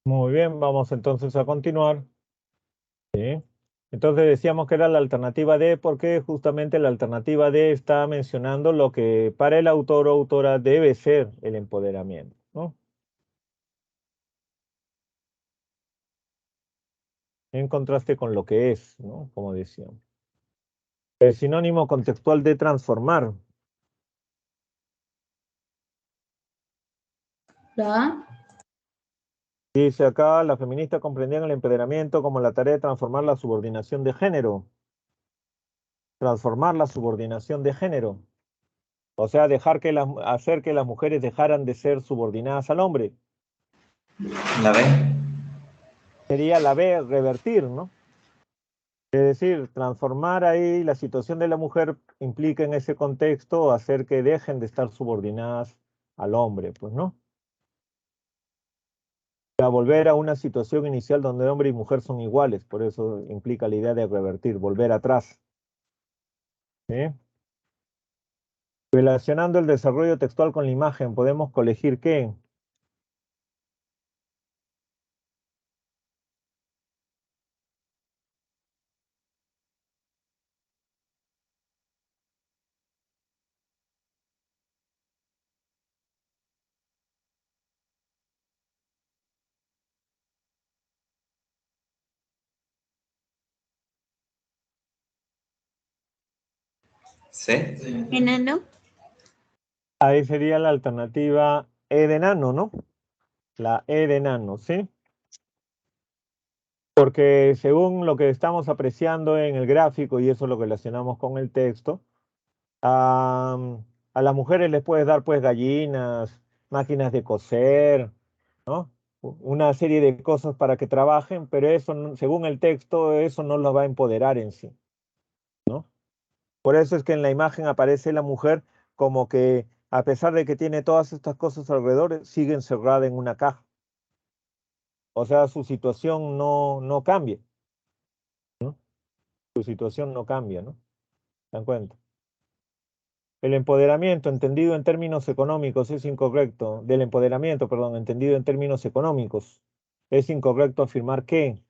Muy bien, vamos entonces a continuar. ¿Sí? Entonces decíamos que era la alternativa D porque justamente la alternativa D está mencionando lo que para el autor o autora debe ser el empoderamiento, ¿no? En contraste con lo que es, ¿no? Como decíamos. El sinónimo contextual de transformar. La Dice acá, las feministas comprendían el empoderamiento como la tarea de transformar la subordinación de género. Transformar la subordinación de género. O sea, hacer que las mujeres dejaran de ser subordinadas al hombre. La B. Sería la B, revertir, ¿no? Es decir, transformar ahí la situación de la mujer implica en ese contexto hacer que dejen de estar subordinadas al hombre, pues, ¿no? A volver a una situación inicial donde hombre y mujer son iguales, por eso implica la idea de revertir, volver atrás. ¿Sí? Relacionando el desarrollo textual con la imagen, podemos colegir ¿qué? C. enano. Ahí sería la alternativa E de enano, ¿no? La E de enano, ¿sí? Porque según lo que estamos apreciando en el gráfico, y eso lo relacionamos con el texto, a las mujeres les puedes dar pues gallinas, máquinas de coser, ¿no? Una serie de cosas para que trabajen, pero eso, según el texto, eso no los va a empoderar en sí, ¿no? Por eso es que en la imagen aparece la mujer como que, a pesar de que tiene todas estas cosas alrededor, sigue encerrada en una caja. O sea, su situación no cambia, ¿no? Su situación no cambia, ¿no? ¿Se dan cuenta? El empoderamiento, entendido en términos económicos, es incorrecto. Del empoderamiento, perdón, entendido en términos económicos, es incorrecto afirmar que,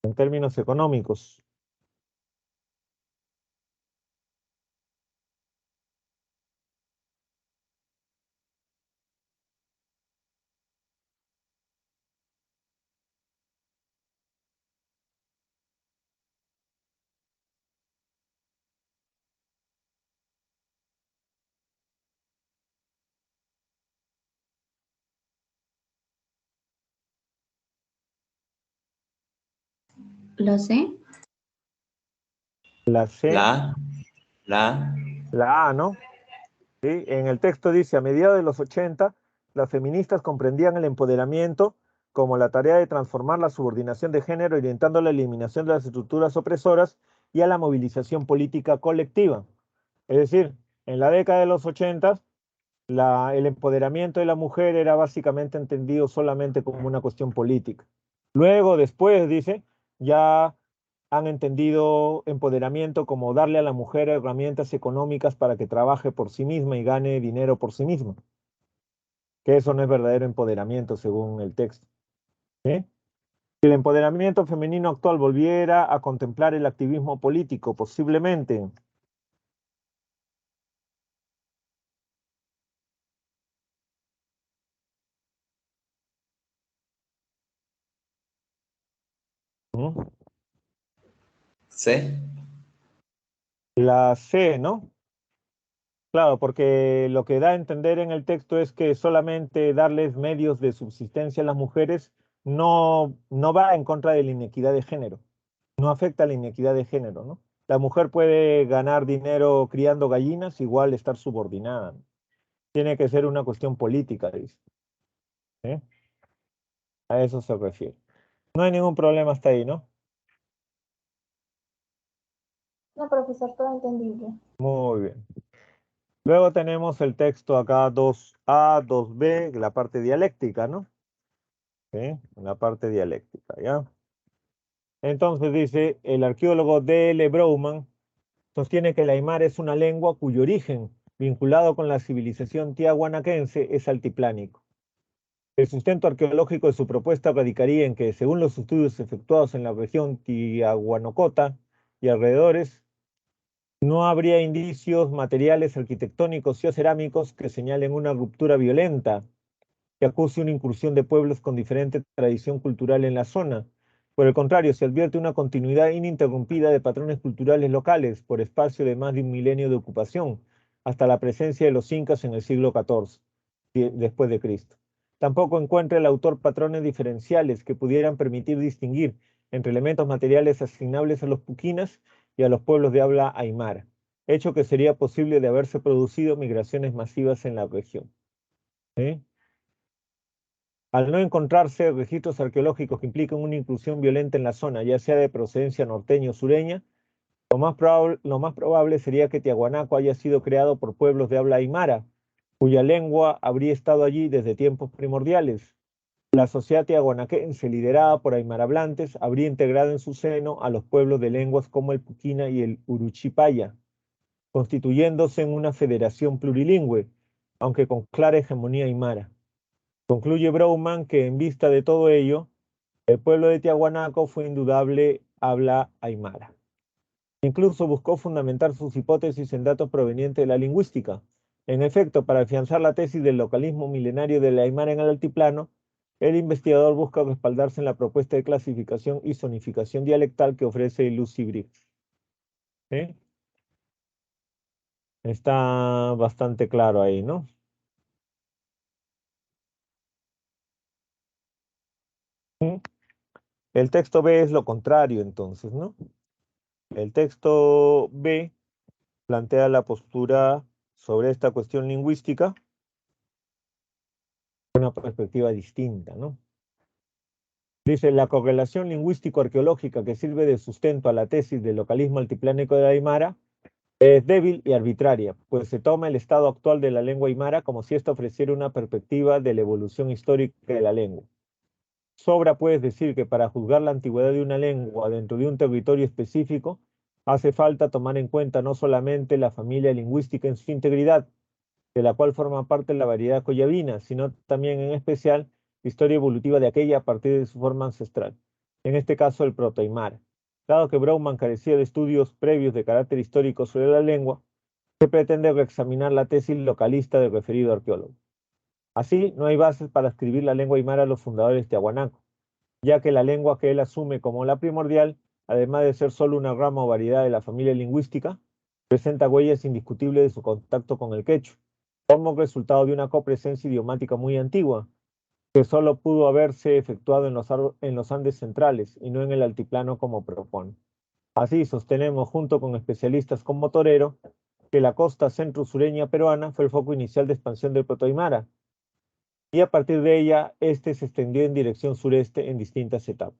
en términos económicos, La C. la C, La A. La A. la A, ¿no? ¿Sí? En el texto dice, a mediados de los 80, las feministas comprendían el empoderamiento como la tarea de transformar la subordinación de género, orientando a la eliminación de las estructuras opresoras y a la movilización política colectiva. Es decir, en la década de los 80, el empoderamiento de la mujer era básicamente entendido solamente como una cuestión política. Luego, después, dice, ya han entendido empoderamiento como darle a la mujer herramientas económicas para que trabaje por sí misma y gane dinero por sí misma, que eso no es verdadero empoderamiento según el texto. ¿Sí? Si el empoderamiento femenino actual volviera a contemplar el activismo político, posiblemente. ¿Mm? C. La C, ¿no? Claro, porque lo que da a entender en el texto es que solamente darles medios de subsistencia a las mujeres no va en contra de la inequidad de género, no afecta a la inequidad de género, ¿no? La mujer puede ganar dinero criando gallinas, igual estar subordinada, ¿no? Tiene que ser una cuestión política, dice. ¿Eh? A eso se refiere. No hay ningún problema hasta ahí, ¿no? No, profesor, todo entendible. Muy bien. Luego tenemos el texto acá 2A, 2B, la parte dialéctica, ¿no? ¿Sí? La parte dialéctica, ¿ya? Entonces dice, el arqueólogo D. L. Brouman sostiene que el aymara es una lengua cuyo origen vinculado con la civilización tiahuanaquense, es altiplánico. El sustento arqueológico de su propuesta radicaría en que, según los estudios efectuados en la región Tiahuanocota y alrededores, no habría indicios materiales arquitectónicos y cerámicos que señalen una ruptura violenta que acuse una incursión de pueblos con diferente tradición cultural en la zona. Por el contrario, se advierte una continuidad ininterrumpida de patrones culturales locales por espacio de más de un milenio de ocupación, hasta la presencia de los incas en el siglo XIV, después de Cristo. Tampoco encuentra el autor patrones diferenciales que pudieran permitir distinguir entre elementos materiales asignables a los puquinas y a los pueblos de habla aymara, hecho que sería posible de haberse producido migraciones masivas en la región. ¿Sí? Al no encontrarse registros arqueológicos que impliquen una inclusión violenta en la zona, ya sea de procedencia norteña o sureña, lo más probable sería que Tiahuanaco haya sido creado por pueblos de habla aymara, cuya lengua habría estado allí desde tiempos primordiales. La sociedad tiahuanaquense, liderada por aymarablantes, habría integrado en su seno a los pueblos de lenguas como el puquina y el uruchipaya, constituyéndose en una federación plurilingüe, aunque con clara hegemonía aymara. Concluye Brouman que, en vista de todo ello, el pueblo de Tiahuanaco fue indudable habla aymara. Incluso buscó fundamentar sus hipótesis en datos provenientes de la lingüística. En efecto, para afianzar la tesis del localismo milenario del aymara en el altiplano, el investigador busca respaldarse en la propuesta de clasificación y zonificación dialectal que ofrece Lucy Briggs. ¿Sí? Está bastante claro ahí, ¿no? ¿Sí? El texto B es lo contrario, entonces, ¿no? El texto B plantea la postura sobre esta cuestión lingüística una perspectiva distinta, ¿no? Dice, la correlación lingüístico-arqueológica que sirve de sustento a la tesis del localismo altiplánico de la aymara es débil y arbitraria, pues se toma el estado actual de la lengua aymara como si ésta ofreciera una perspectiva de la evolución histórica de la lengua. Sobra, pues, decir que para juzgar la antigüedad de una lengua dentro de un territorio específico, hace falta tomar en cuenta no solamente la familia lingüística en su integridad, de la cual forma parte la variedad coyavina, sino también en especial la historia evolutiva de aquella a partir de su forma ancestral, en este caso el protoaymara. Dado que Brouman carecía de estudios previos de carácter histórico sobre la lengua, se pretende reexaminar la tesis localista del referido arqueólogo. Así, no hay bases para escribir la lengua aymara a los fundadores de Tiahuanaco, ya que la lengua que él asume como la primordial, además de ser solo una rama o variedad de la familia lingüística, presenta huellas indiscutibles de su contacto con el quechua, como resultado de una copresencia idiomática muy antigua, que solo pudo haberse efectuado en los Andes centrales y no en el altiplano como propone. Así sostenemos, junto con especialistas como Torero, que la costa centro-sureña peruana fue el foco inicial de expansión del protoaymara, y a partir de ella, este se extendió en dirección sureste en distintas etapas.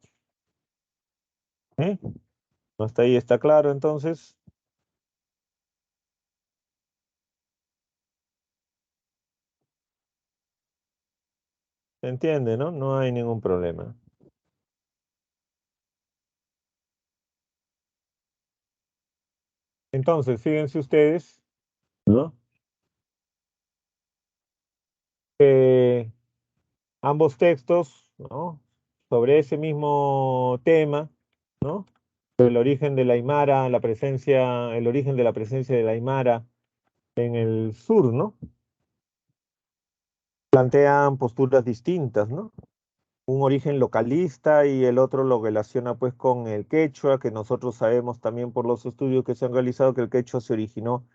¿Eh? Hasta ahí está claro, entonces. ¿Se entiende, no? No hay ningún problema. Entonces, fíjense ustedes, ¿no? Ambos textos, ¿no? Sobre ese mismo tema, ¿no? El origen de la aymara, la presencia, el origen de la presencia de la aymara en el sur, ¿no? Plantean posturas distintas, ¿no? Un origen localista y el otro lo relaciona pues con el quechua, que nosotros sabemos también por los estudios que se han realizado que el quechua se originó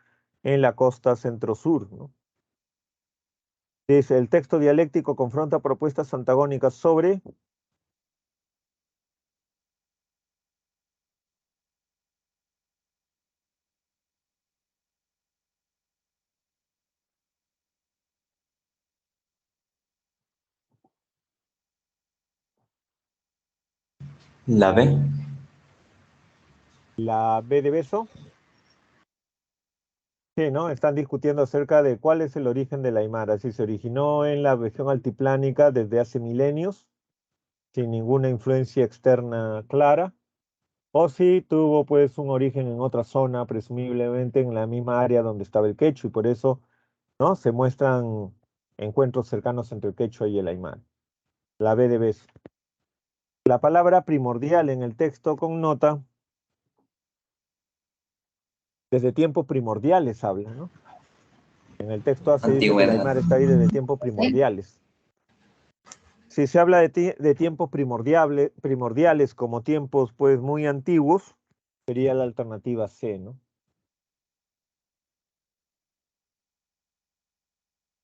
en la costa centro-sur, ¿no? Dice, el texto dialéctico confronta propuestas antagónicas sobre La B. la B de beso. Sí, ¿no? Están discutiendo acerca de cuál es el origen de la aymara, si se originó en la región altiplánica desde hace milenios, sin ninguna influencia externa clara, O si tuvo pues un origen en otra zona, presumiblemente en la misma área donde estaba el quechua, y por eso, ¿no? Se muestran encuentros cercanos entre el quechua y el aymara. La B de beso. La palabra primordial en el texto connota, desde tiempos primordiales habla, ¿no? En el texto se dice que el Antigüedad. aymara está ahí desde tiempos primordiales. Si se habla de tiempos primordiales como tiempos pues muy antiguos, sería la alternativa C, ¿no?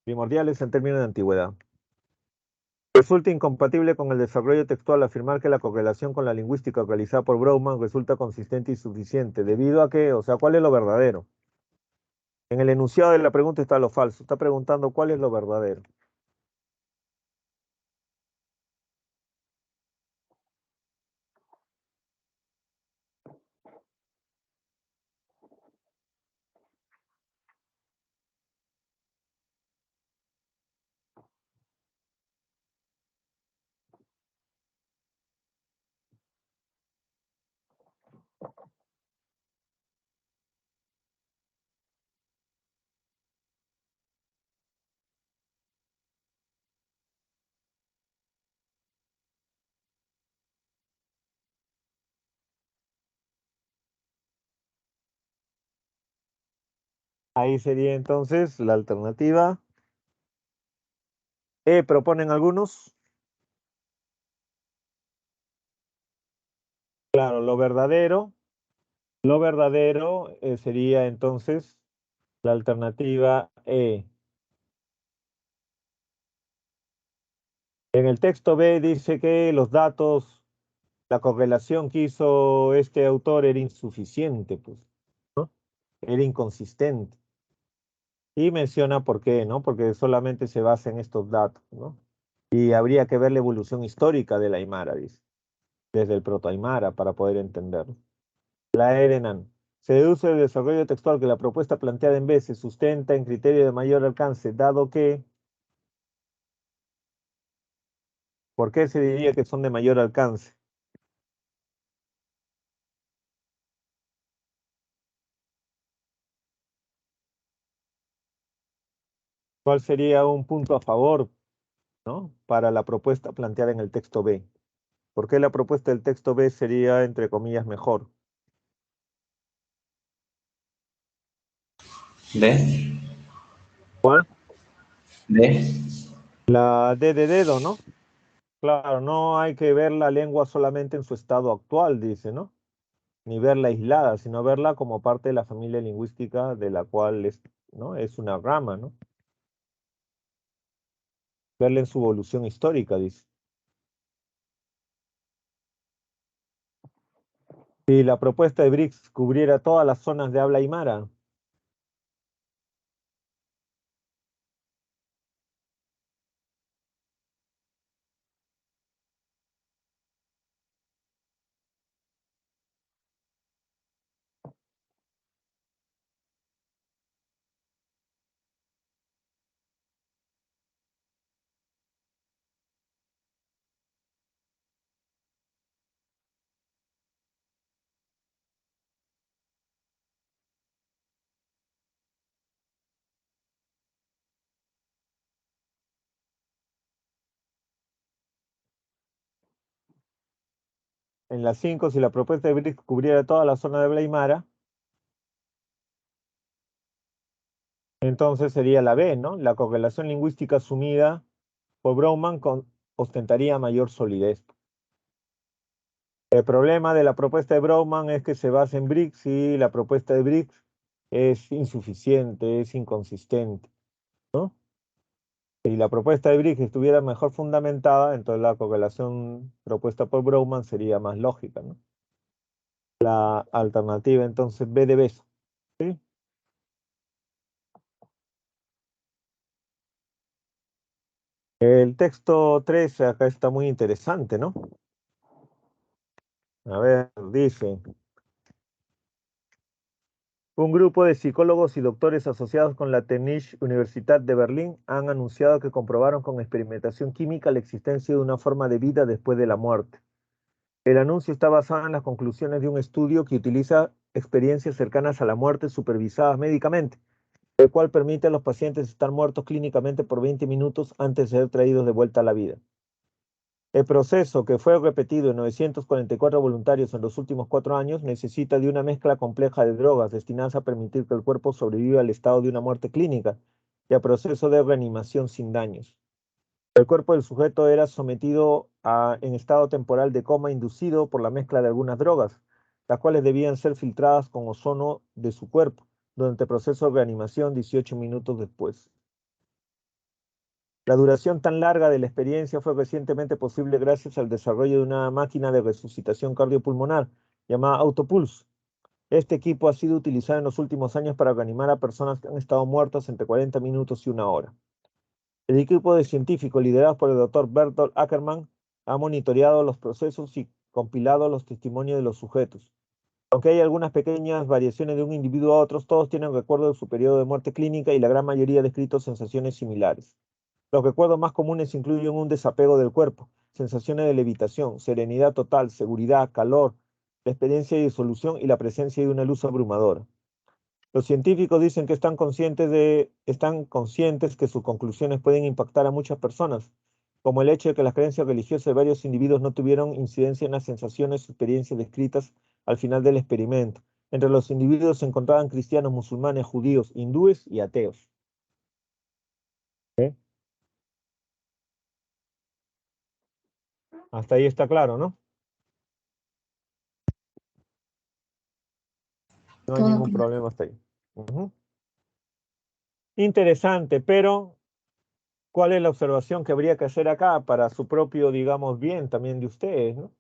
Primordiales en términos de antigüedad. Resulta incompatible con el desarrollo textual afirmar que la correlación con la lingüística realizada por Brougham resulta consistente y suficiente. ¿Debido a qué? O sea, ¿cuál es lo verdadero? En el enunciado de la pregunta está lo falso. Está preguntando cuál es lo verdadero. Ahí sería entonces la alternativa E. ¿Proponen algunos? Claro, lo verdadero sería entonces la alternativa E. En el texto B dice que los datos, la correlación que hizo este autor era insuficiente, pues, ¿no? Era inconsistente. Y menciona por qué, ¿no? Porque solamente se basa en estos datos, ¿no? Y habría que ver la evolución histórica del Aymara, dice, desde el proto-Aymara para poder entenderlo. La Erenan. Se deduce del desarrollo textual que la propuesta planteada en B se sustenta en criterio de mayor alcance, dado que, ¿por qué se diría que son de mayor alcance? ¿Cuál sería un punto a favor, ¿no? Para la propuesta planteada en el texto B? ¿Por qué la propuesta del texto B sería, entre comillas, mejor? D. ¿Cuál? D. La D de dedo, ¿no? Claro, no hay que ver la lengua solamente en su estado actual, dice, ¿no? Ni verla aislada, sino verla como parte de la familia lingüística de la cual es, ¿no? Es una rama, ¿no? Verla en su evolución histórica, dice. Si la propuesta de BRICS cubriera todas las zonas de habla aymara, en las 5, si la propuesta de BRICS cubriera toda la zona de habla aymara, entonces sería la B, ¿no? La correlación lingüística asumida por Brougham ostentaría mayor solidez. El problema de la propuesta de Brougham es que se basa en BRICS y la propuesta de BRICS es insuficiente, es inconsistente, ¿no? Si la propuesta de BRICS estuviera mejor fundamentada, entonces la correlación propuesta por Brougham sería más lógica, ¿no? La alternativa entonces B de beso, ¿sí? El texto 13 acá está muy interesante, ¿no? A ver, dice, un grupo de psicólogos y doctores asociados con la Technische Universität de Berlín han anunciado que comprobaron con experimentación química la existencia de una forma de vida después de la muerte. El anuncio está basado en las conclusiones de un estudio que utiliza experiencias cercanas a la muerte supervisadas médicamente, el cual permite a los pacientes estar muertos clínicamente por 20 minutos antes de ser traídos de vuelta a la vida. El proceso, que fue repetido en 944 voluntarios en los últimos 4 años, necesita de una mezcla compleja de drogas destinadas a permitir que el cuerpo sobreviva al estado de una muerte clínica y al proceso de reanimación sin daños. El cuerpo del sujeto era sometido en estado temporal de coma inducido por la mezcla de algunas drogas, las cuales debían ser filtradas con ozono de su cuerpo durante el proceso de reanimación 18 minutos después. La duración tan larga de la experiencia fue recientemente posible gracias al desarrollo de una máquina de resucitación cardiopulmonar llamada Autopulse. Este equipo ha sido utilizado en los últimos años para reanimar a personas que han estado muertas entre 40 minutos y 1 hora. El equipo de científicos liderado por el Dr. Bertolt Ackermann ha monitoreado los procesos y compilado los testimonios de los sujetos. Aunque hay algunas pequeñas variaciones de un individuo a otros, todos tienen recuerdo de su periodo de muerte clínica y la gran mayoría ha descrito sensaciones similares. Los recuerdos más comunes incluyen un desapego del cuerpo, sensaciones de levitación, serenidad total, seguridad, calor, la experiencia de disolución y la presencia de una luz abrumadora. Los científicos dicen que están conscientes que sus conclusiones pueden impactar a muchas personas, como el hecho de que las creencias religiosas de varios individuos no tuvieron incidencia en las sensaciones o experiencias descritas al final del experimento. Entre los individuos se encontraban cristianos, musulmanes, judíos, hindúes y ateos. ¿Eh? Hasta ahí está claro, ¿no? No hay Todo ningún claro. problema hasta ahí. Interesante, pero ¿cuál es la observación que habría que hacer acá para su propio, digamos, bien también de ustedes, ¿no?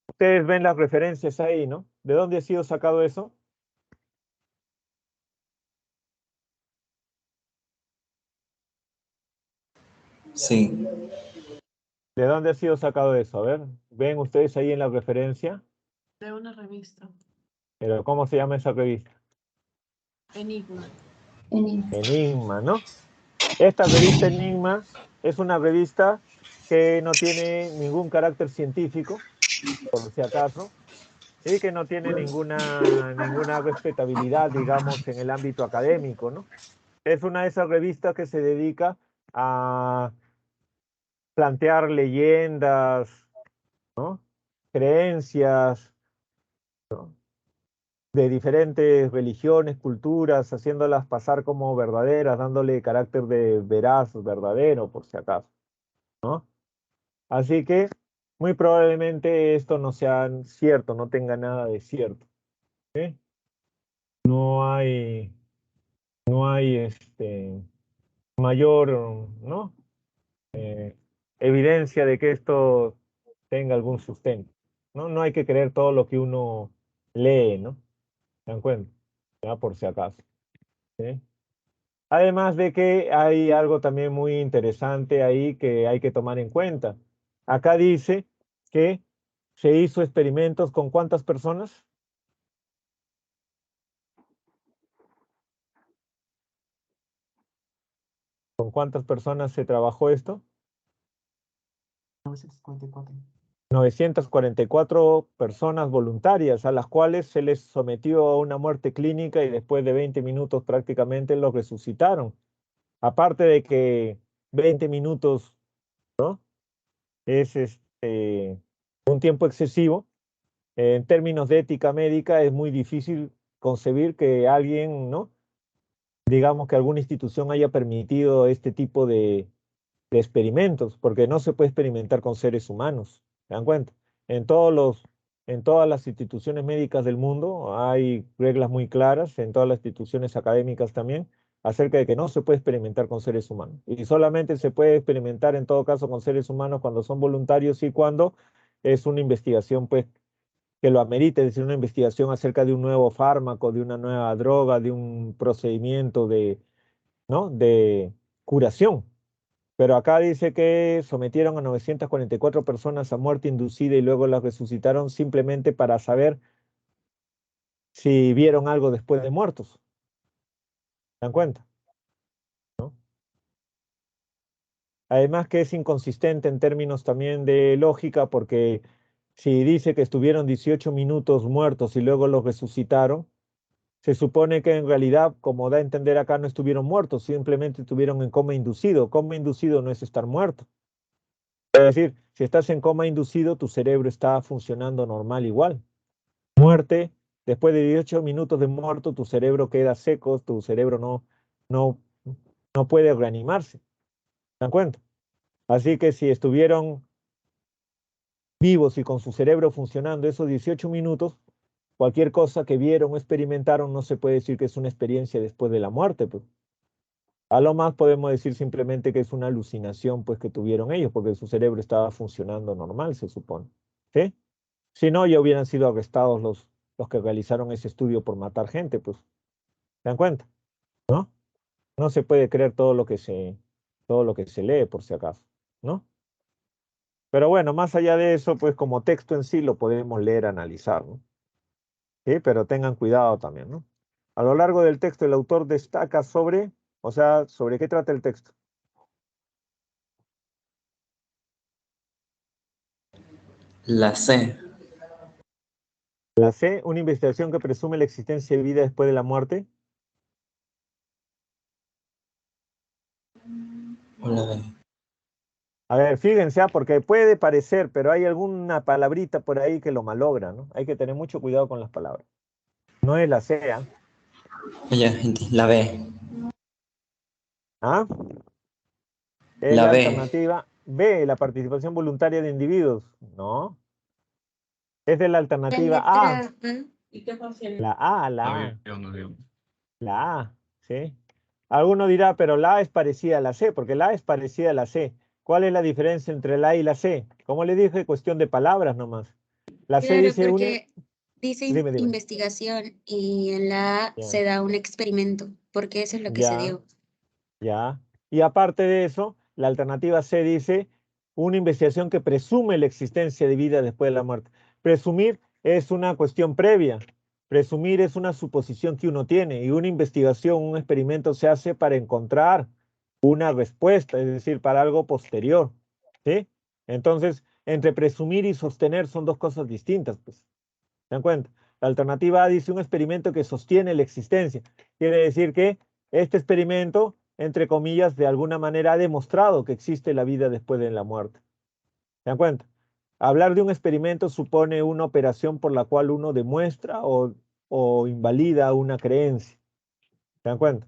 Ustedes ven las referencias ahí, ¿no? ¿De dónde ha sido sacado eso? Sí. ¿De dónde ha sido sacado eso? A ver, ¿ven ustedes ahí en la referencia? De una revista. Pero ¿cómo se llama esa revista? Enigma. Enigma, ¿no? Esta revista Enigma es una revista que no tiene ningún carácter científico, por si acaso, y que no tiene ninguna respetabilidad, digamos, en el ámbito académico, ¿no? Es una de esas revistas que se dedica a plantear leyendas, ¿no? Creencias, ¿no? De diferentes religiones, culturas, haciéndolas pasar como verdaderas, dándole carácter de veraz, verdadero, por si acaso, ¿no? Así que muy probablemente esto no sea cierto, no tenga nada de cierto, ¿sí? No hay, no hay mayor, ¿no? Evidencia de que esto tenga algún sustento, ¿no? No hay que creer todo lo que uno lee, ¿no? ¿Se dan cuenta? Ya por si acaso, ¿sí? Además de que hay algo también muy interesante ahí que hay que tomar en cuenta. Acá dice que se hizo experimentos con ¿cuántas personas? ¿Con cuántas personas se trabajó esto? 944. 944 personas voluntarias a las cuales se les sometió a una muerte clínica y después de 20 minutos prácticamente los resucitaron. Aparte de que 20 minutos, ¿no? Es un tiempo excesivo. En términos de ética médica es muy difícil concebir que alguien, ¿no? Digamos que alguna institución haya permitido este tipo de experimentos, porque no se puede experimentar con seres humanos, ¿se dan cuenta? En en todas las instituciones médicas del mundo hay reglas muy claras, en todas las instituciones académicas también, acerca de que no se puede experimentar con seres humanos. Y solamente se puede experimentar en todo caso con seres humanos cuando son voluntarios y cuando es una investigación, pues, que lo amerite, es decir, una investigación acerca de un nuevo fármaco, de una nueva droga, de un procedimiento ¿no? de curación. Pero acá dice que sometieron a 944 personas a muerte inducida y luego las resucitaron simplemente para saber si vieron algo después de muertos. ¿Se dan cuenta? ¿No? Además que es inconsistente en términos también de lógica porque si dice que estuvieron 18 minutos muertos y luego los resucitaron, se supone que en realidad, como da a entender acá, no estuvieron muertos, simplemente estuvieron en coma inducido. Coma inducido no es estar muerto. Es decir, si estás en coma inducido, tu cerebro está funcionando normal igual. Muerte, después de 18 minutos de muerto, tu cerebro queda seco, tu cerebro no, no puede reanimarse. ¿Se dan cuenta? Así que si estuvieron vivos y con su cerebro funcionando esos 18 minutos, cualquier cosa que vieron o experimentaron no se puede decir que es una experiencia después de la muerte, pues. A lo más podemos decir simplemente que es una alucinación pues que tuvieron ellos, porque su cerebro estaba funcionando normal, se supone. ¿Sí? Si no, ya hubieran sido arrestados los que realizaron ese estudio por matar gente, pues. ¿Se dan cuenta? ¿No? No se puede creer todo lo que se lee, por si acaso, ¿no? Pero bueno, más allá de eso, pues como texto en sí lo podemos leer, analizar, ¿no? Sí, pero tengan cuidado también, ¿no? A lo largo del texto el autor destaca sobre, o sea, ¿sobre qué trata el texto? La C. La C, una investigación que presume la existencia de vida después de la muerte. O la B. A ver, fíjense, porque puede parecer, pero hay alguna palabrita por ahí que lo malogra, ¿no? Hay que tener mucho cuidado con las palabras. No es la C, ¿ah? Ya, gente, la B. ¿Ah? Es La la B. alternativa B, la participación voluntaria de individuos. No, es de la La alternativa A. letra A. La A, la A, Avión, avión. la A, ¿sí? Alguno dirá, pero la A es parecida a la C, porque la A es parecida a la C. ¿Cuál es la diferencia entre la A y la C? Como le dije, cuestión de palabras nomás. La C Claro, dice porque dice Dime. investigación y en la A Ya, se da un experimento, porque eso es lo que se ya, dio. ya. Y aparte de eso, la alternativa C dice una investigación que presume la existencia de vida después de la muerte. Presumir es una cuestión previa. Presumir es una suposición que uno tiene y una investigación, un experimento se hace para encontrar una respuesta, es decir, para algo posterior, ¿sí? Entonces, entre presumir y sostener son dos cosas distintas, pues. ¿Se dan cuenta? La alternativa A dice un experimento que sostiene la existencia. Quiere decir que este experimento, entre comillas, de alguna manera ha demostrado que existe la vida después de la muerte. ¿Se dan cuenta? Hablar de un experimento supone una operación por la cual uno demuestra o invalida una creencia. ¿Se dan cuenta?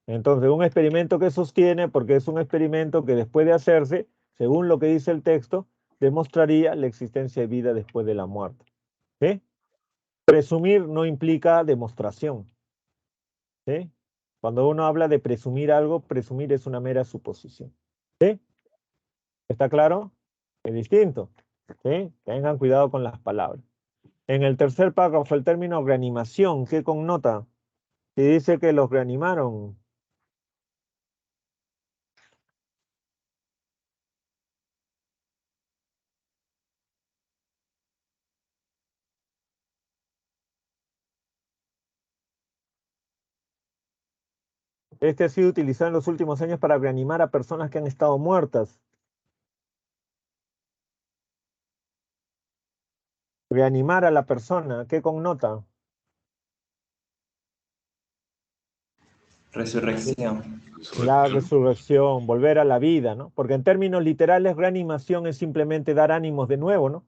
Entonces, un experimento que sostiene, porque es un experimento que después de hacerse, según lo que dice el texto, demostraría la existencia de vida después de la muerte. ¿Sí? Presumir no implica demostración. ¿Sí? Cuando uno habla de presumir algo, presumir es una mera suposición. ¿Sí? ¿Está claro? Es distinto. ¿Sí? Tengan cuidado con las palabras. En el tercer párrafo, el término reanimación, ¿qué connota? Si dice que los reanimaron. Este ha sido utilizado en los últimos años para reanimar a personas que han estado muertas. Reanimar a la persona, ¿qué connota? Resurrección. La Resurrección. resurrección, volver a la vida, ¿no? Porque en términos literales, reanimación es simplemente dar ánimos de nuevo, ¿no?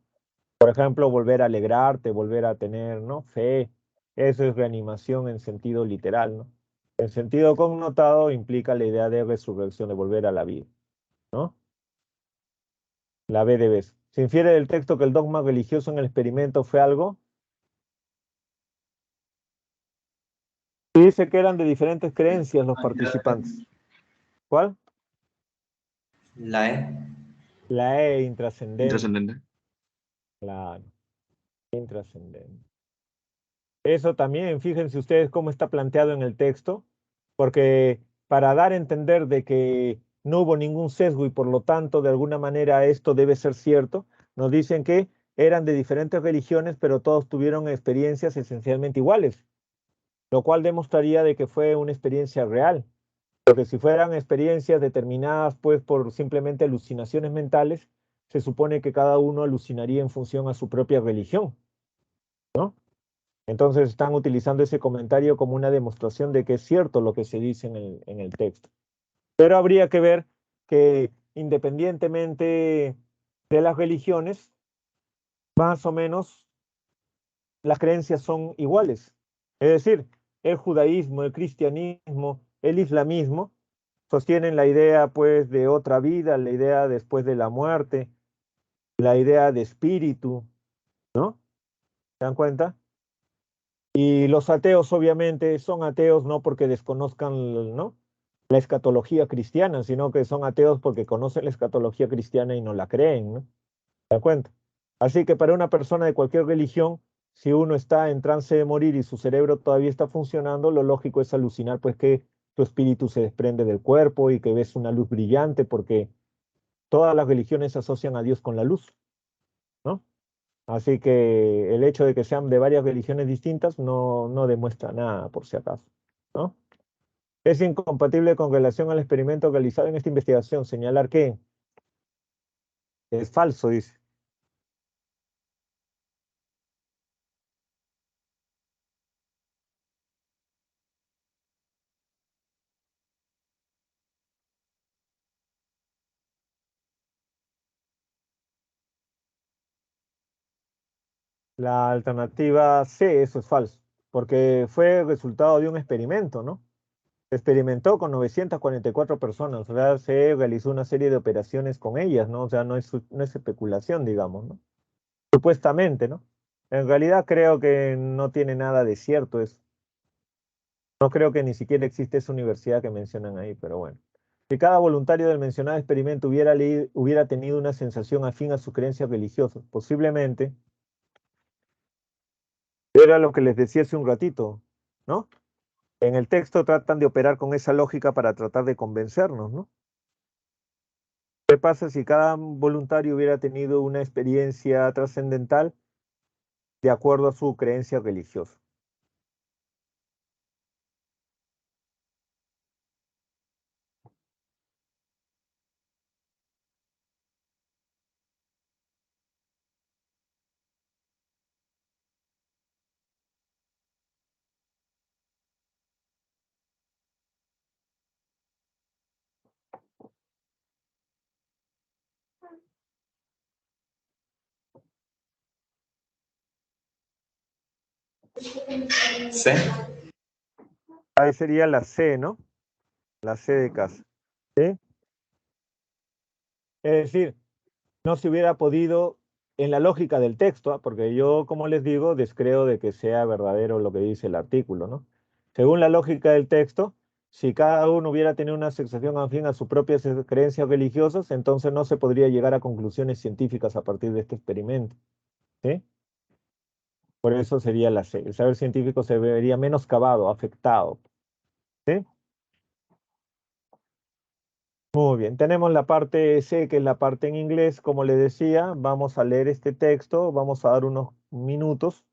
Por ejemplo, volver a alegrarte, volver a tener, ¿no? Fe. Eso es reanimación en sentido literal, ¿no? En sentido connotado implica la idea de resurrección, de volver a la vida, ¿no? La B de vez. Se infiere del texto que el dogma religioso en el experimento fue algo. Y dice que eran de diferentes creencias los participantes. ¿Cuál? La E. La E, intrascendente. Intrascendente. Claro, intrascendente. Eso también, fíjense ustedes cómo está planteado en el texto, porque para dar a entender de que no hubo ningún sesgo y por lo tanto de alguna manera esto debe ser cierto, nos dicen que eran de diferentes religiones, pero todos tuvieron experiencias esencialmente iguales, lo cual demostraría de que fue una experiencia real, porque si fueran experiencias determinadas pues por simplemente alucinaciones mentales, se supone que cada uno alucinaría en función a su propia religión, ¿no? Entonces están utilizando ese comentario como una demostración de que es cierto lo que se dice en el texto. Pero habría que ver que independientemente de las religiones, más o menos las creencias son iguales. Es decir, el judaísmo, el cristianismo, el islamismo sostienen la idea pues de otra vida, la idea después de la muerte, la idea de espíritu, ¿no? ¿Se dan cuenta? Y los ateos obviamente son ateos no porque desconozcan, ¿no?, la escatología cristiana, sino que son ateos porque conocen la escatología cristiana y no la creen, ¿no? ¿Se dan cuenta? Así que para una persona de cualquier religión, si uno está en trance de morir y su cerebro todavía está funcionando, lo lógico es alucinar pues que tu espíritu se desprende del cuerpo y que ves una luz brillante porque todas las religiones asocian a Dios con la luz, ¿no? Así que el hecho de que sean de varias religiones distintas no demuestra nada, por si acaso, ¿no? Es incompatible con relación al experimento realizado en esta investigación. Señalar que es falso, dice. La alternativa C, eso es falso, porque fue el resultado de un experimento, ¿no? Se experimentó con 944 personas, o sea, se realizó una serie de operaciones con ellas, ¿no? O sea, no es especulación, digamos, ¿no? Supuestamente, ¿no? En realidad creo que no tiene nada de cierto eso. No creo que ni siquiera existe esa universidad que mencionan ahí, pero bueno. Si cada voluntario del mencionado experimento hubiera tenido una sensación afín a sus creencias religiosas, posiblemente, era lo que les decía hace un ratito, ¿no? En el texto tratan de operar con esa lógica para tratar de convencernos, ¿no? ¿Qué pasa si cada voluntario hubiera tenido una experiencia trascendental de acuerdo a su creencia religiosa? C. Ahí sería la C, ¿no? La C de casa. ¿Sí? Es decir, no se hubiera podido, en la lógica del texto, porque yo, como les digo, descreo de que sea verdadero lo que dice el artículo, ¿no? Según la lógica del texto, si cada uno hubiera tenido una sensación afín a sus propias creencias religiosas, entonces no se podría llegar a conclusiones científicas a partir de este experimento, ¿sí? Por eso sería la C. El saber científico se vería menoscabado, afectado, ¿sí? Muy bien, tenemos la parte C, que es la parte en inglés, como les decía, vamos a leer este texto, vamos a dar unos minutos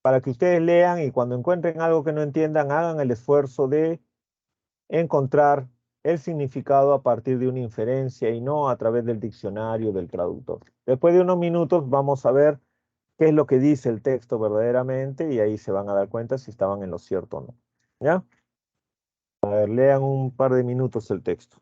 para que ustedes lean y cuando encuentren algo que no entiendan, hagan el esfuerzo de encontrar el significado a partir de una inferencia y no a través del diccionario del traductor. Después de unos minutos vamos a ver qué es lo que dice el texto verdaderamente y ahí se van a dar cuenta si estaban en lo cierto o no. ¿Ya? A ver, lean un par de minutos el texto.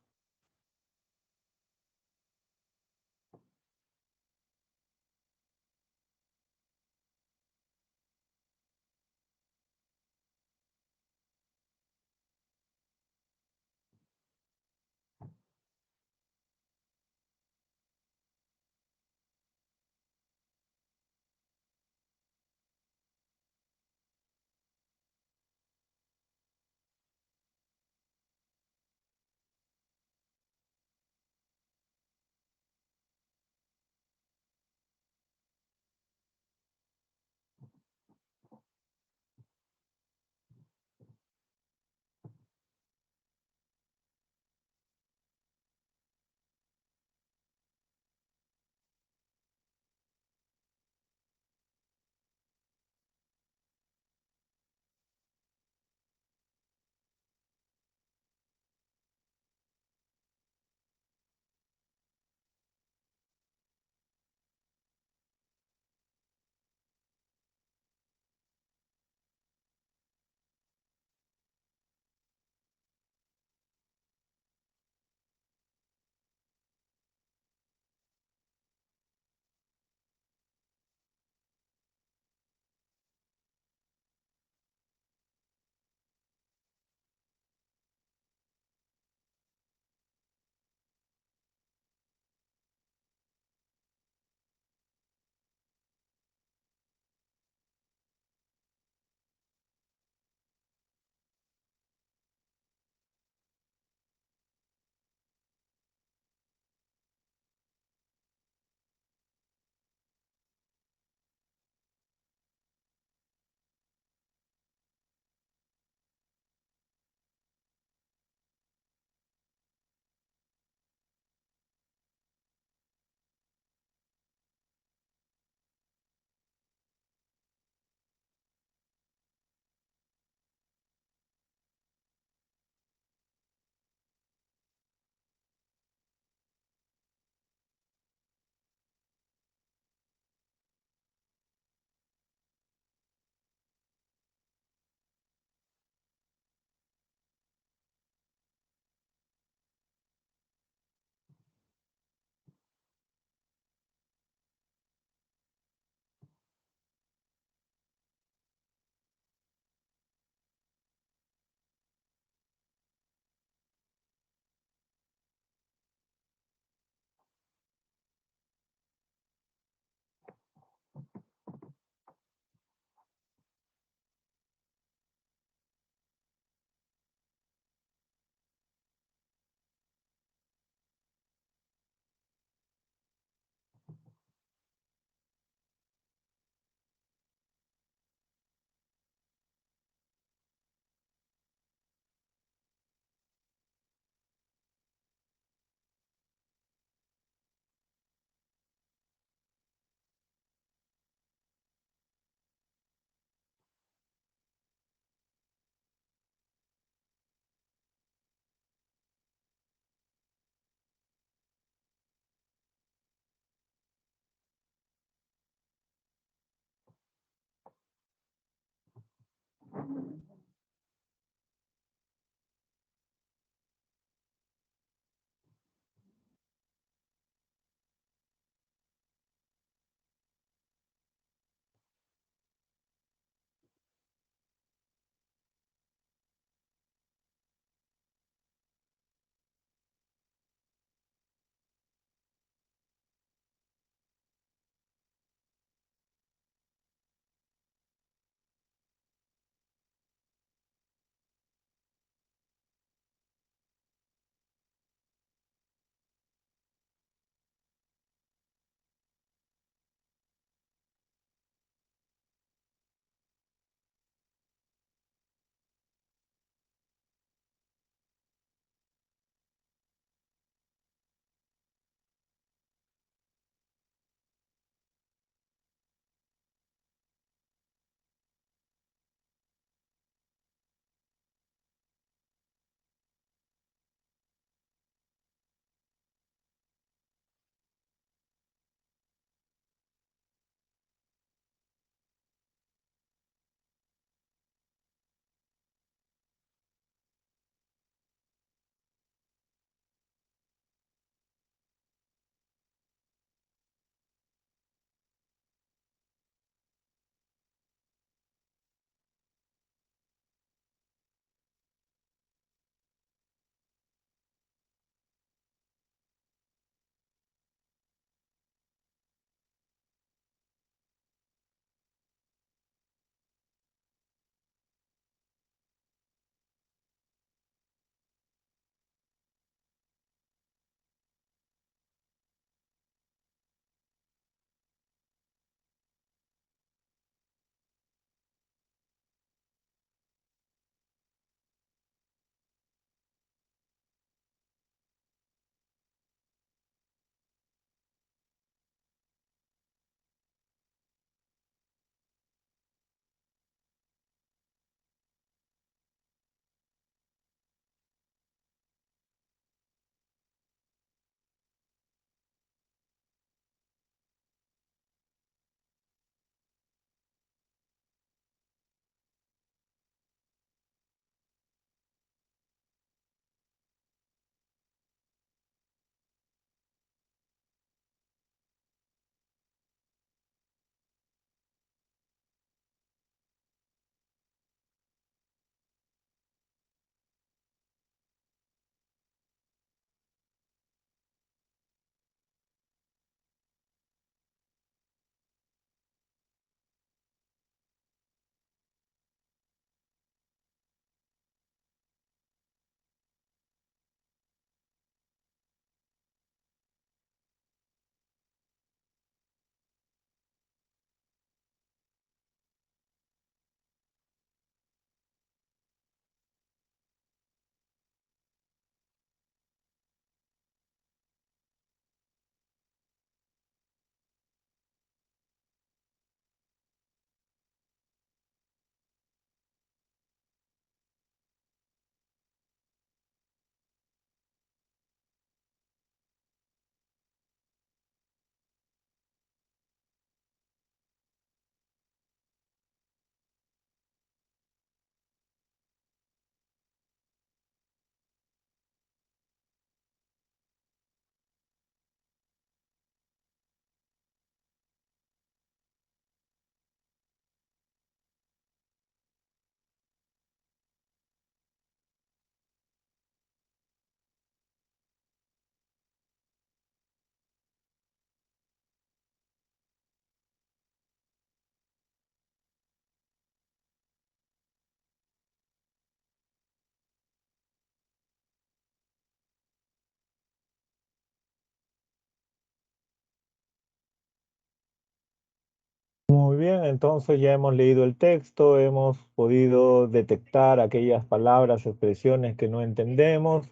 bien, entonces ya hemos leído el texto, hemos podido detectar aquellas palabras, expresiones que no entendemos,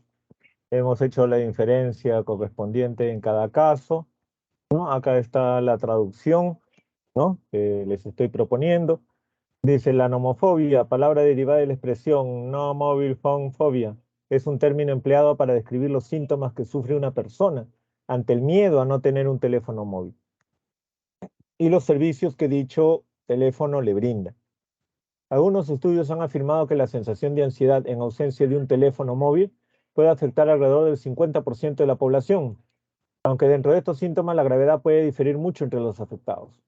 hemos hecho la inferencia correspondiente en cada caso, ¿no? Acá está la traducción, ¿no? Que les estoy proponiendo. Dice la nomofobia, palabra derivada de la expresión no mobile phone phobia. Es un término empleado para describir los síntomas que sufre una persona ante el miedo a no tener un teléfono móvil y los servicios que dicho teléfono le brinda. Algunos estudios han afirmado que la sensación de ansiedad en ausencia de un teléfono móvil puede afectar alrededor del 50% de la población, aunque dentro de estos síntomas la gravedad puede diferir mucho entre los afectados.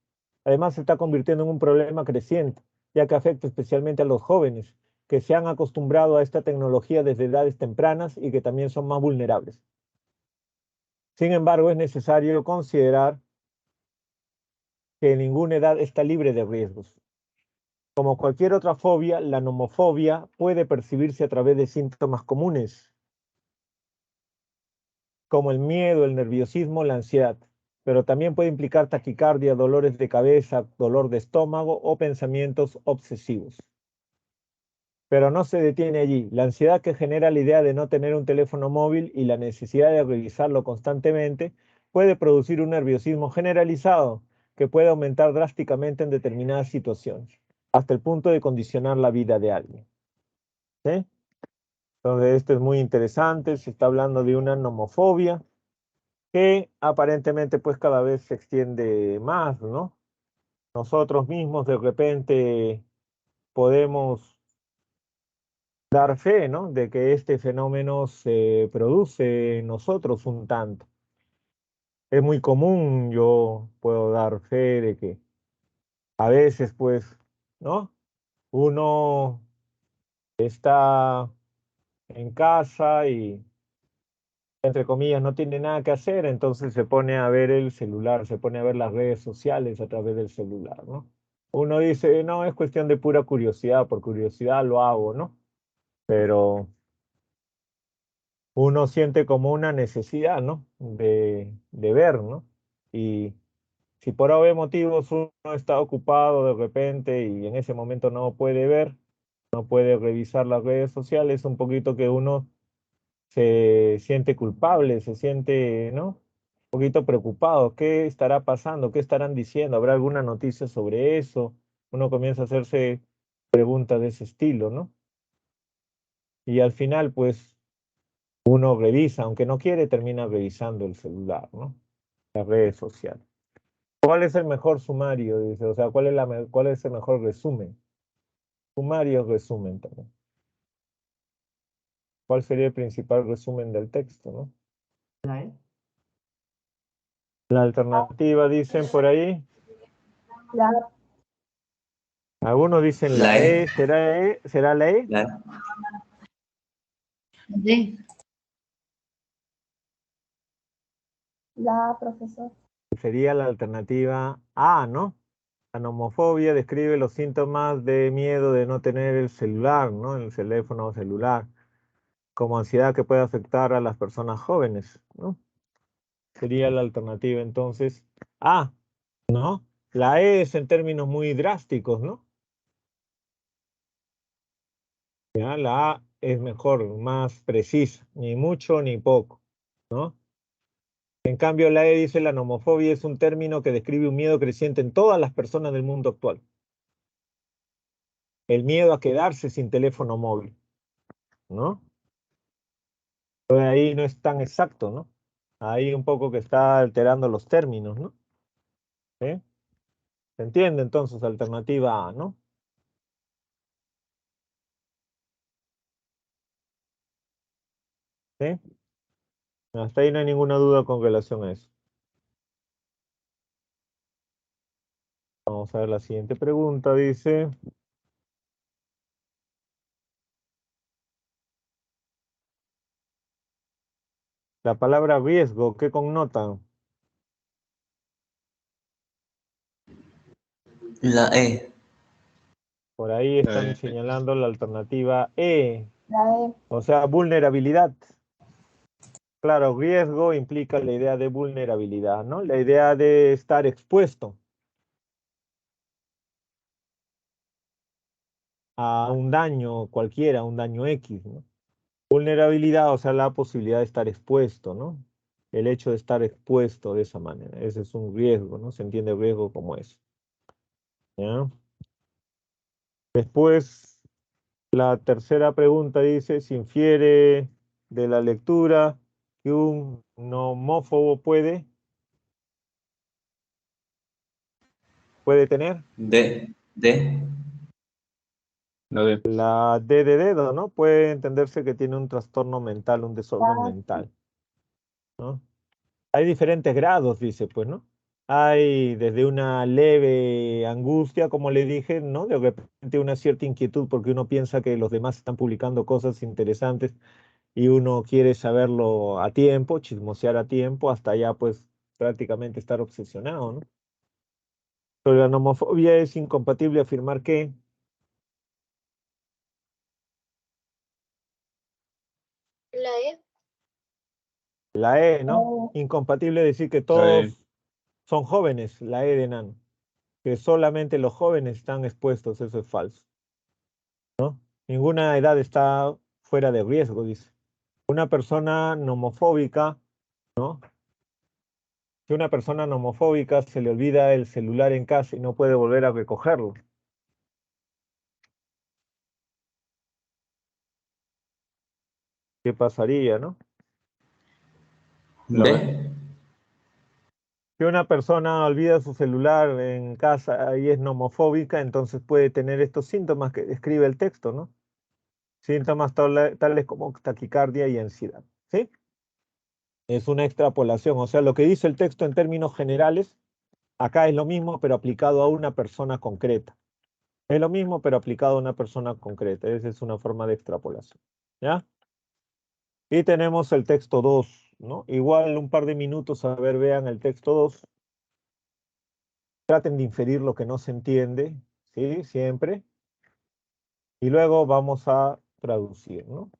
Además, se está convirtiendo en un problema creciente, ya que afecta especialmente a los jóvenes, que se han acostumbrado a esta tecnología desde edades tempranas y que también son más vulnerables. Sin embargo, es necesario considerar que ninguna edad está libre de riesgos. Como cualquier otra fobia, la nomofobia puede percibirse a través de síntomas comunes, como el miedo, el nerviosismo, la ansiedad, pero también puede implicar taquicardia, dolores de cabeza, dolor de estómago o pensamientos obsesivos. Pero no se detiene allí. La ansiedad que genera la idea de no tener un teléfono móvil y la necesidad de revisarlo constantemente puede producir un nerviosismo generalizado que puede aumentar drásticamente en determinadas situaciones, hasta el punto de condicionar la vida de alguien. ¿Sí? Entonces, esto es muy interesante. Se está hablando de una nomofobia que aparentemente pues cada vez se extiende más, ¿no? Nosotros mismos de repente podemos dar fe, ¿no? De que este fenómeno se produce en nosotros un tanto. Es muy común, yo puedo dar fe de que a veces pues, ¿no? Uno está en casa y entre comillas, no tiene nada que hacer, entonces se pone a ver el celular, se pone a ver las redes sociales a través del celular, ¿no? Uno dice, no, es cuestión de pura curiosidad, por curiosidad lo hago, ¿no? Pero uno siente como una necesidad, ¿no? De ver, ¿no? Y si por obvios motivos uno está ocupado de repente y en ese momento no puede ver, no puede revisar las redes sociales, un poquito que uno se siente culpable, se siente, ¿no? Un poquito preocupado. ¿Qué estará pasando? ¿Qué estarán diciendo? ¿Habrá alguna noticia sobre eso? Uno comienza a hacerse preguntas de ese estilo, ¿no? Y al final, pues, uno revisa, aunque no quiere, termina revisando el celular, ¿no? Las redes sociales. ¿Cuál es el mejor sumario? Dice, o sea, ¿cuál es el mejor resumen? Sumario, resumen también. ¿Cuál sería el principal resumen del texto, no? ¿La E? La alternativa, dicen por ahí. La, Algunos dicen La la E. E, ¿será la E? La E. D. La, profesor. Sería la alternativa A, ¿no? La nomofobia describe los síntomas de miedo de no tener el celular, ¿no? El teléfono celular, como ansiedad que puede afectar a las personas jóvenes, ¿no? Sería la alternativa entonces A, ¿no? La E es en términos muy drásticos, ¿no? Ya, la A es mejor, más precisa, ni mucho ni poco, ¿no? En cambio, la E dice la nomofobia es un término que describe un miedo creciente en todas las personas del mundo actual. El miedo a quedarse sin teléfono móvil, ¿no? Entonces ahí no es tan exacto, ¿no? Ahí un poco que está alterando los términos, ¿no? ¿Sí? ¿Se entiende entonces? Alternativa A, ¿no? ¿Sí? Hasta ahí no hay ninguna duda con relación a eso. Vamos a ver la siguiente pregunta, dice. La palabra riesgo, ¿qué connota? La E. Por ahí están señalando la alternativa E, La E. o sea, vulnerabilidad. Claro, riesgo implica la idea de vulnerabilidad, ¿no? La idea de estar expuesto. a un daño cualquiera, un daño X, ¿no? Vulnerabilidad, o sea, la posibilidad de estar expuesto, ¿no? El hecho de estar expuesto de esa manera, ese es un riesgo, ¿no? Se entiende riesgo como eso. ¿Ya? Después, la tercera pregunta dice, si infiere de la lectura que un nomófobo puede tener De. La D. la D de dedo, ¿no? Puede entenderse que tiene un trastorno mental, un desorden La, mental, ¿no? Hay diferentes grados, dice, pues, ¿no? Hay desde una leve angustia, como le dije, ¿no? De repente una cierta inquietud porque uno piensa que los demás están publicando cosas interesantes y uno quiere saberlo a tiempo, chismosear a tiempo, hasta ya pues prácticamente estar obsesionado, ¿no? Pero la nomofobia es incompatible afirmar que La E. la E, ¿no? Incompatible decir que La E. todos son jóvenes, la E de enano, que solamente los jóvenes están expuestos, eso es falso. Ninguna edad está fuera de riesgo, dice. Una persona nomofóbica, ¿no? Si una persona nomofóbica se le olvida el celular en casa y no puede volver a recogerlo. ¿Qué pasaría, no? ¿Lo ven? B. Si una persona olvida su celular en casa y es nomofóbica, entonces puede tener estos síntomas que describe el texto, ¿no? Síntomas tales como taquicardia y ansiedad, ¿sí? Es una extrapolación, o sea, lo que dice el texto en términos generales, acá es lo mismo, pero aplicado a una persona concreta. Es lo mismo, pero aplicado a una persona concreta. Esa es una forma de extrapolación, ¿ya? Y tenemos el texto 2, ¿no? Igual un par de minutos, a ver, vean el texto 2. Traten de inferir lo que no se entiende, ¿sí? Siempre. Y luego vamos a traducir, ¿no?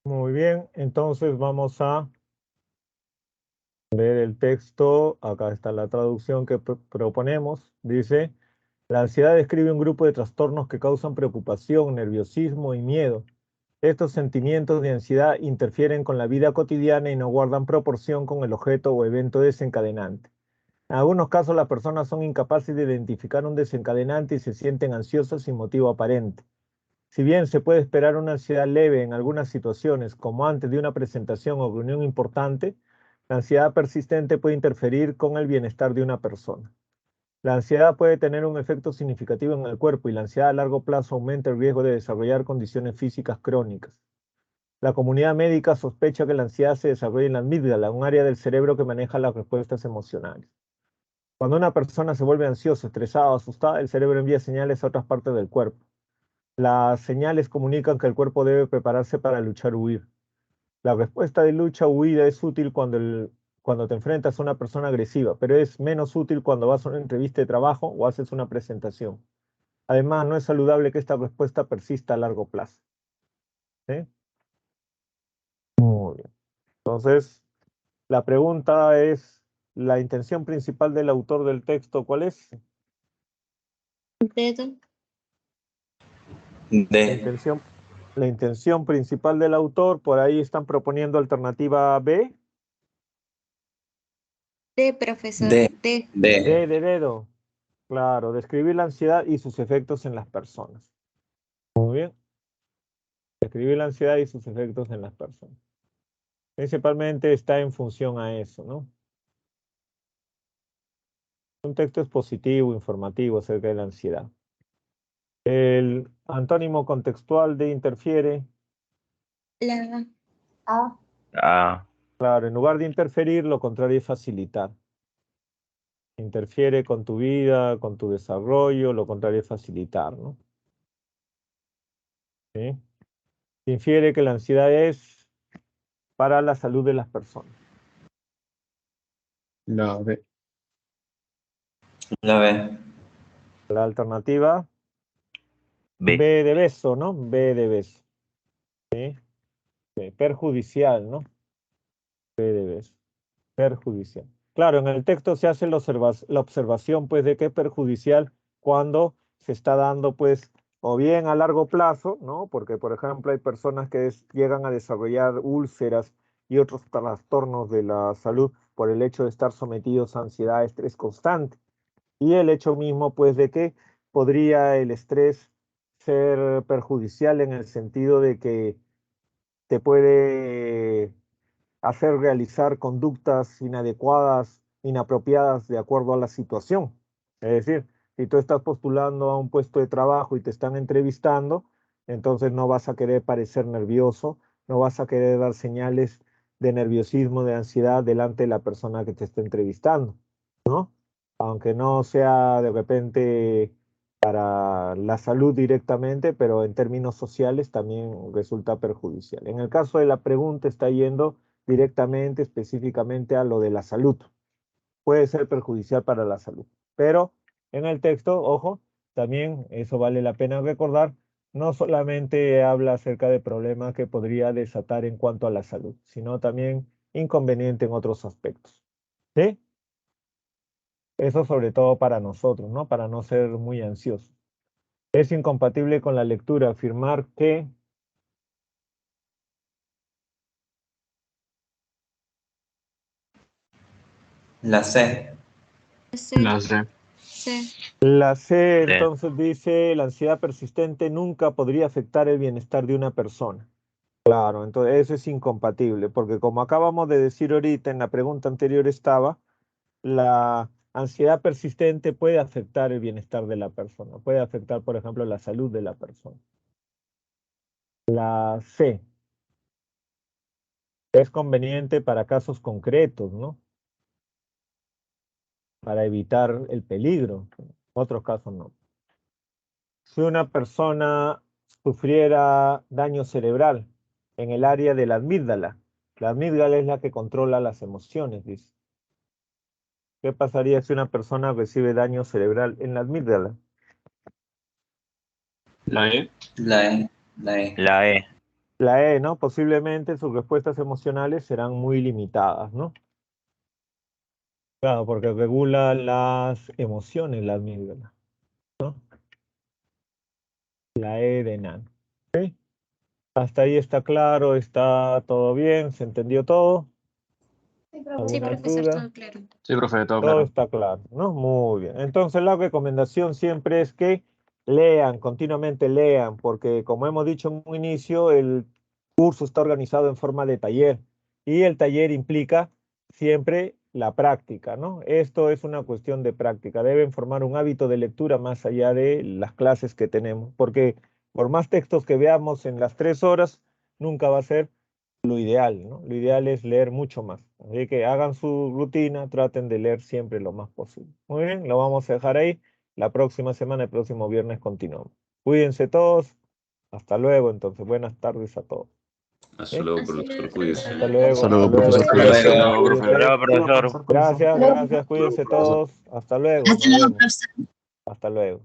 Muy bien, entonces vamos a leer el texto. Acá está la traducción que proponemos. Dice, la ansiedad describe un grupo de trastornos que causan preocupación, nerviosismo y miedo. Estos sentimientos de ansiedad interfieren con la vida cotidiana y no guardan proporción con el objeto o evento desencadenante. En algunos casos las personas son incapaces de identificar un desencadenante y se sienten ansiosas sin motivo aparente. Si bien se puede esperar una ansiedad leve en algunas situaciones, como antes de una presentación o reunión importante, la ansiedad persistente puede interferir con el bienestar de una persona. La ansiedad puede tener un efecto significativo en el cuerpo y la ansiedad a largo plazo aumenta el riesgo de desarrollar condiciones físicas crónicas. La comunidad médica sospecha que la ansiedad se desarrolla en la amígdala, un área del cerebro que maneja las respuestas emocionales. Cuando una persona se vuelve ansiosa, estresada o asustada, el cerebro envía señales a otras partes del cuerpo. Las señales comunican que el cuerpo debe prepararse para luchar o huir. La respuesta de lucha o huida es útil cuando te enfrentas a una persona agresiva, pero es menos útil cuando vas a una entrevista de trabajo o haces una presentación. Además, no es saludable que esta respuesta persista a largo plazo. ¿Sí? Muy bien. Entonces, la pregunta es, ¿la intención principal del autor del texto cuál es? Dedo. D. La intención principal del autor, por ahí están proponiendo alternativa B, D, profesor. D. D. D D. de dedo. Claro, describir la ansiedad y sus efectos en las personas. Muy bien. Describir la ansiedad y sus efectos en las personas. Principalmente está en función a eso, ¿no? Un texto expositivo, informativo acerca de la ansiedad. El antónimo contextual de interfiere, La A. A. claro, en lugar de interferir, lo contrario es facilitar. Interfiere con tu vida, con tu desarrollo, lo contrario es facilitar, ¿no? ¿Sí? Infiere que la ansiedad es para la salud de las personas. La B. La B. La alternativa, B. B de beso, ¿no? B de beso. ¿Sí? Perjudicial, ¿no? B de beso. Perjudicial. Claro, en el texto se hace la observación, pues, de que es perjudicial cuando se está dando, pues, o bien a largo plazo, ¿no? Porque, por ejemplo, hay personas que llegan a desarrollar úlceras y otros trastornos de la salud por el hecho de estar sometidos a ansiedad, estrés constante. Y el hecho mismo, pues, de que podría el estrés ser perjudicial en el sentido de que te puede hacer realizar conductas inadecuadas, inapropiadas de acuerdo a la situación. Es decir, si tú estás postulando a un puesto de trabajo y te están entrevistando, entonces no vas a querer parecer nervioso, no vas a querer dar señales de nerviosismo, de ansiedad delante de la persona que te está entrevistando, ¿no? Aunque no sea de repente para la salud directamente, pero en términos sociales también resulta perjudicial. En el caso de la pregunta está yendo directamente, específicamente a lo de la salud. Puede ser perjudicial para la salud. Pero en el texto, ojo, también eso vale la pena recordar, no solamente habla acerca de problemas que podría desatar en cuanto a la salud, sino también inconveniente en otros aspectos. ¿Sí? Eso sobre todo para nosotros, ¿no? Para no ser muy ansiosos. Es incompatible con la lectura afirmar que La C. C. La C. C. la C D. entonces dice, la ansiedad persistente nunca podría afectar el bienestar de una persona. Claro, entonces eso es incompatible, porque como acabamos de decir ahorita en la pregunta anterior estaba, la ansiedad persistente puede afectar el bienestar de la persona, puede afectar, por ejemplo, la salud de la persona. La C es conveniente para casos concretos, ¿no? Para evitar el peligro. En otros casos no. Si una persona sufriera daño cerebral en el área de la amígdala es la que controla las emociones, dice. ¿Qué pasaría si una persona recibe daño cerebral en la amígdala? La E. La E. La E. La E. La E, ¿no? Posiblemente sus respuestas emocionales serán muy limitadas, ¿no? Claro, porque regula las emociones, la amígdala, ¿no? La E de enano. ¿Ok? Hasta ahí está claro, está todo bien, ¿se entendió todo? Sí, Sí, ¿Alguna profesor, duda? todo claro. Sí, profe, todo Todo claro. está claro, ¿no? Muy bien. Entonces la recomendación siempre es que lean, continuamente lean, porque como hemos dicho en un inicio, el curso está organizado en forma de taller y el taller implica siempre la práctica, ¿no? Esto es una cuestión de práctica. Deben formar un hábito de lectura más allá de las clases que tenemos, porque por más textos que veamos en las 3 horas, nunca va a ser lo ideal, ¿no? Lo ideal es leer mucho más. Así que hagan su rutina, traten de leer siempre lo más posible. Muy bien, lo vamos a dejar ahí. La próxima semana, el próximo viernes, continuamos. Cuídense todos. Hasta luego, entonces. Buenas tardes a todos. Hasta ¿Eh? luego, Hasta profesor. luego, Cuídese. Hasta profesor. luego, Hasta hasta luego, luego. profesor. Hasta Cuídese. luego. Hasta luego, profe. Cuídense. Bravo, profesor. Gracias, Luego. gracias. Cuídense todos. Hasta luego. Nos vemos. Hasta luego.